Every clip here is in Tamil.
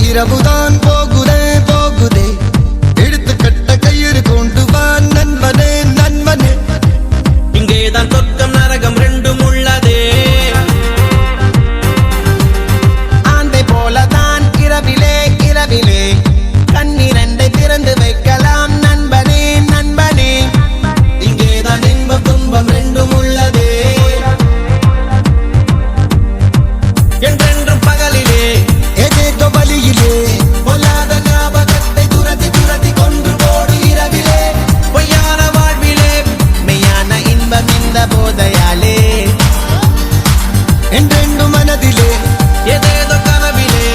இரவுதான் போகுதே போகுதே எடுத்து கட்ட கயிறு கொண்டு வா நண்பனே நண்பனே இங்கேதான் சொர்க்கம் நரகம் ரெண்டும் உள்ளதே ஆந்தை போலதான் இரவிலே இரவிலே கண்ணிரண்டை திறந்து வைக்கலாம் நண்பனே நண்பனே இங்கேதான் இன்பம் துன்பம் ரெண்டும் உள்ளதே என்றென்றும் பகலிலே ஏதேதோ வழியிலே பொல்லாத ஞாபகத்தை துரத்தி துரத்தி கொன்று போடு இரவிலே பொய்யான வாழ்விலே மெய்யான இன்பம் இந்த போதையாலே என்றென்று மனதிலே ஏதேதோ கனவிலே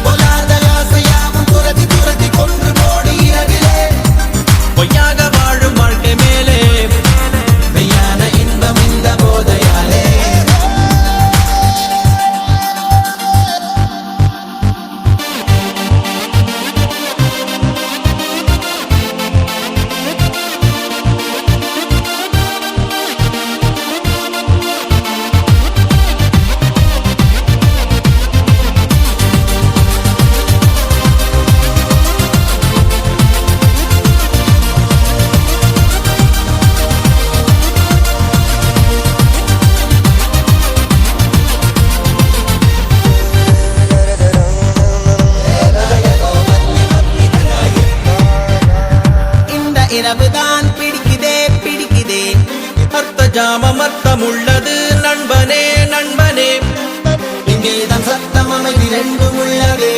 பொல்லாத ஆசையாவும் துரத்தி துரத்தி கொன்று போடு இரவிலே பொய்யாக வாழும் வாழ்க்கை மேலே மெய்யான இன்பம் இந்த போதையாலே இந்த இரவுதான் பிடிக்குதே பிடிக்குதே அர்த்த ஜாமம் அர்த்தம் உள்ளது நண்பனே நண்பனே இங்கேதான் சத்தம் அமைதி ரெண்டும் உள்ளதே